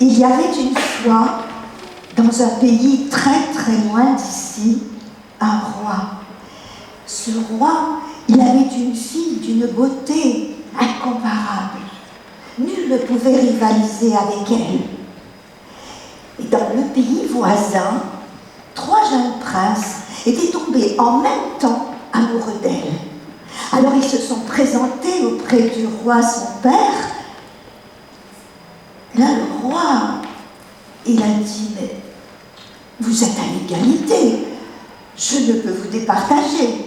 Il y avait une fois, dans un pays très très loin d'ici, un roi. Ce roi, il avait une fille d'une beauté incomparable. Nul ne pouvait rivaliser avec elle. Et dans le pays voisin, 3 jeunes princes étaient tombés en même temps amoureux d'elle. Alors ils se sont présentés auprès du roi, son père. Là, le roi, il a dit, mais vous êtes à l'égalité, je ne peux vous départager.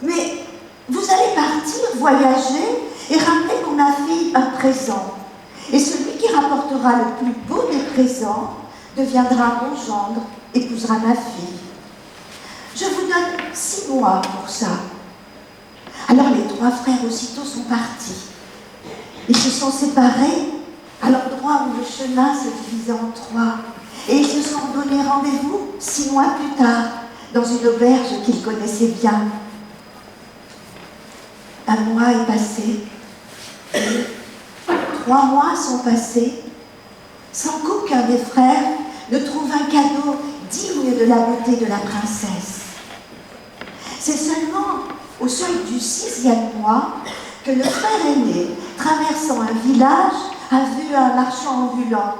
Mais vous allez partir, voyager et ramener pour ma fille un présent. Et celui qui rapportera le plus beau des présents deviendra mon gendre, épousera ma fille. Je vous donne 6 mois pour ça. Alors les 3 frères aussitôt sont partis. Ils se sont séparés à l'endroit où le chemin se divisait en 3. Et ils se sont donné rendez-vous 6 mois plus tard, dans une auberge qu'ils connaissaient bien. Un mois est passé. 3 mois sont passés, sans qu'aucun des frères ne trouve un cadeau digne de la beauté de la princesse. C'est seulement au seuil du 6e mois que le frère aîné, traversant un village, a vu un marchand ambulant.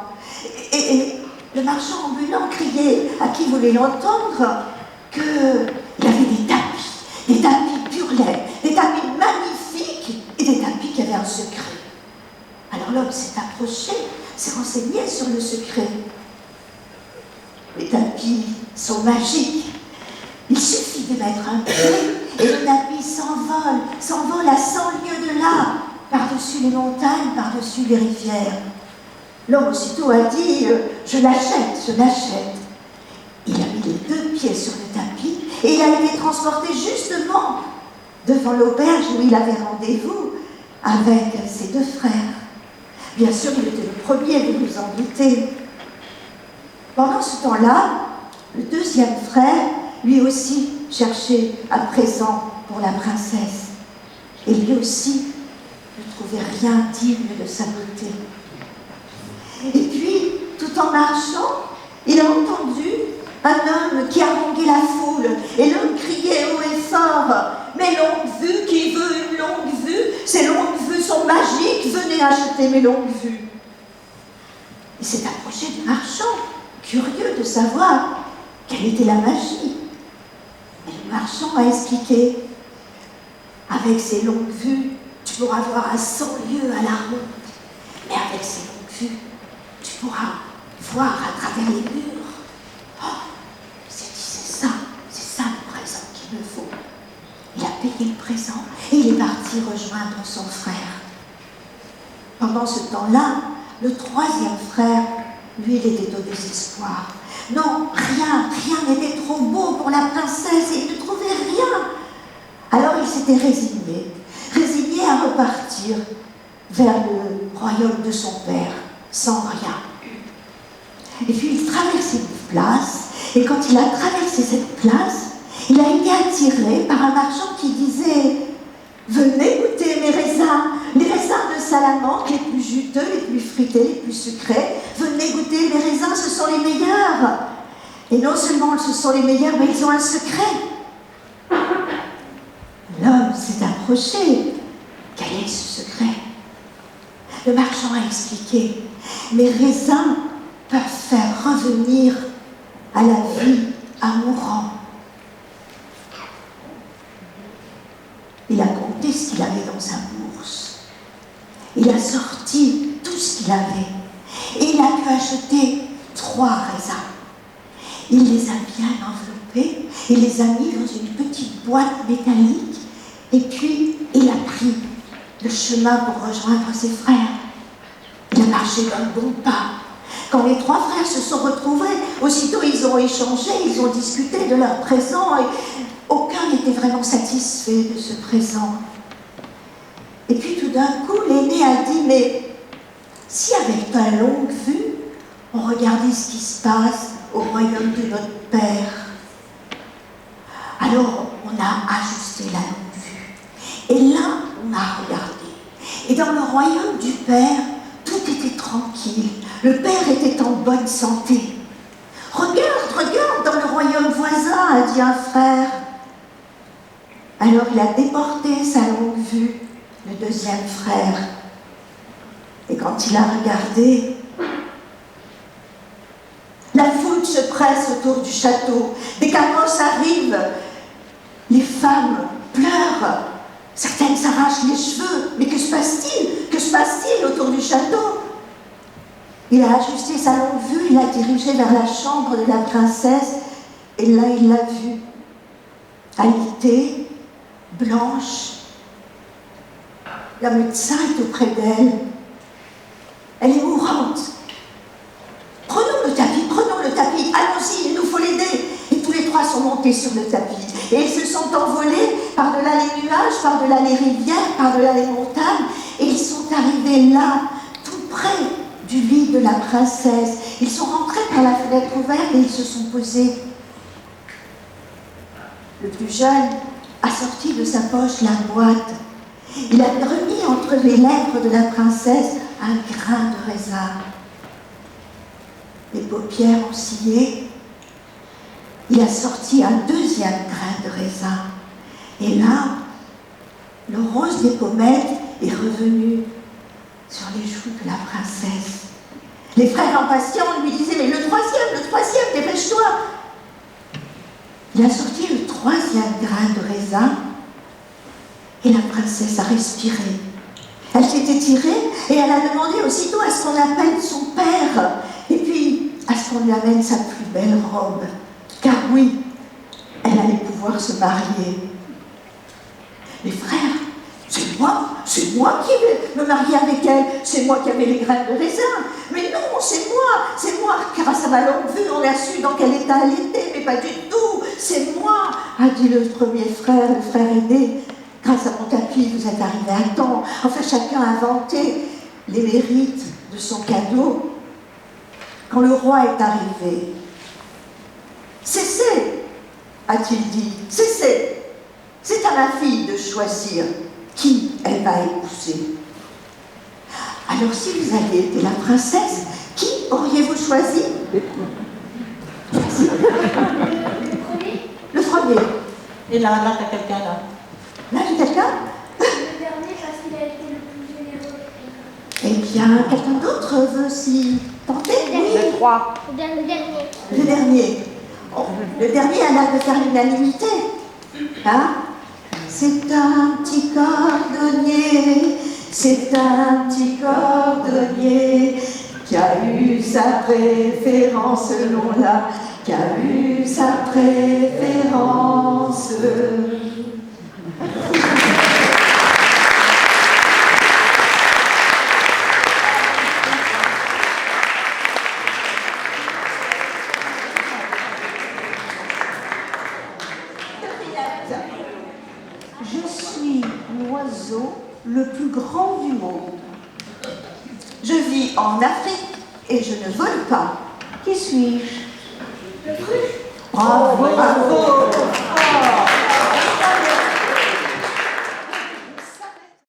Et le marchand ambulant criait à qui voulait l'entendre qu'il y avait des tapis pur lait, des tapis magnifiques et des tapis qui avaient un secret. Alors l'homme s'est approché, s'est renseigné sur le secret. Les tapis sont magiques. Il suffit de mettre un pied et le tapis s'envole à 100 lieues de là, par-dessus les montagnes, par-dessus les rivières. L'homme aussitôt a dit « je l'achète ». Il a mis les 2 pieds sur le tapis et il a été transporté justement devant l'auberge où il avait rendez-vous avec ses 2 frères. Bien sûr, il était le premier, vous vous en doutez. Pendant ce temps-là, le 2e frère, lui aussi, cherchait un présent pour la princesse. Et lui aussi ne trouvait rien digne de sa beauté. Et puis, tout en marchant, il a entendu un homme qui haranguait la foule. Et l'homme criait haut et fort « Mes longues vues, qui veut une longue vue? Ces longues vues sont magiques, venez acheter mes longues vues. » Il s'est approché du marchand, curieux de savoir quelle était la magie. Et le marchand a expliqué « Avec ces longues vues, tu pourras voir à 100 lieues à la ronde. Mais avec ces longues vues, tu pourras voir à travers les murs. » Oh, il s'est dit, c'est ça le présent qu'il me faut. Il a payé le présent et il est parti rejoindre son frère. Pendant ce temps-là, le 3e frère, lui, il était au désespoir. Non, rien n'était trop beau pour la princesse et il ne trouvait rien. Alors il s'était résigné à repartir vers le royaume de son père, sans rien. Et puis il traversait une place, et quand il a traversé cette place, il a été attiré par un marchand qui disait « Venez goûter mes raisins, les raisins de Salamanque, les plus juteux, les plus fruités, les plus sucrés. Venez goûter mes raisins, ce sont les meilleurs. » Et non seulement ce sont les meilleurs, mais ils ont un secret. L'homme s'est approché. Quel est ce secret? Le marchand a expliqué « Mes raisins peuvent faire revenir à la vie un mourant. » Il a compté ce qu'il avait dans sa bourse. Il a sorti tout ce qu'il avait. Et il a pu acheter 3 raisins. Il les a bien enveloppés, il les a mis dans une petite boîte métallique, et puis il a pris le chemin pour rejoindre ses frères. Il a marché d'un bon pas. Quand les 3 frères se sont retrouvés, aussitôt ils ont échangé, ils ont discuté de leur présent, et aucun n'était vraiment satisfait de ce présent. Et puis tout d'un coup, l'aîné a dit « Mais si avec ta longue vue, on regardait ce qui se passe au royaume de notre Père. » Alors on a ajusté la longue vue. Et là, on a regardé. Et dans le royaume du Père, tout était tranquille. Le père était en bonne santé. Regarde, regarde, dans le royaume voisin, a dit un frère. Alors il a déporté sa longue vue, le deuxième frère. Et quand il a regardé, la foule se presse autour du château. Des carrosses arrivent. Les femmes pleurent. Certaines s'arrachent les cheveux. Mais que se passe-t-il? Que se passe-t-il autour du château? Il a ajusté sa longue vue, il a dirigé vers la chambre de la princesse. Et là, il l'a vue. Alitée, blanche. Le médecin est auprès d'elle. Elle est mourante. Prenons le tapis, allons-y, il nous faut l'aider. Et tous les trois sont montés sur le tapis. Et ils se sont envolés par-delà les nuages, par-delà les rivières, par-delà les montagnes. Et ils sont arrivés là, tout près du lit de la princesse. Ils sont rentrés par la fenêtre ouverte et ils se sont posés. Le plus jeune a sorti de sa poche la boîte. Il a remis entre les lèvres de la princesse un grain de raisin. Les paupières ont scié. Il a sorti un deuxième grain de raisin. Et là, le rose des pommettes est revenu sur les joues de la princesse. Les frères impatients lui disaient « Mais le troisième, dépêche-toi !» Il a sorti le troisième grain de raisin et la princesse a respiré. Elle s'est étirée et elle a demandé aussitôt à ce qu'on appelle son père et puis à ce qu'on lui amène sa plus belle robe. Car oui, elle allait pouvoir se marier. Les frères, c'est moi qui vais me marier avec elle, c'est moi qui avais les graines de raisin. Mais non, c'est moi, grâce à ma longue vue, on a su dans quel état elle était, mais pas du tout, c'est moi, a dit le premier frère, le frère aîné. Grâce à mon tapis, vous êtes arrivés à temps. Enfin, chacun a inventé les mérites de son cadeau. Quand le roi est arrivé, cessez, a-t-il dit, cessez. C'est à ma fille de choisir qui elle va épouser. Alors, si vous aviez été la princesse, qui auriez-vous choisi? Le premier. Et là, t'as quelqu'un là. Là, j'ai quelqu'un? Le dernier parce qu'il a été le plus généreux. Eh bien, quelqu'un d'autre veut s'y tenter? Le 3. Le dernier. Le dernier. Oh, le dernier a l'air de faire l'unanimité. Hein? C'est un petit cordonnier, c'est un petit cordonnier qui a eu sa préférence, selon-là, qui a eu sa préférence. Je suis l'oiseau le plus grand du monde. Je vis en Afrique et je ne vole pas. Qui suis-je? Le truc. Bravo, bravo.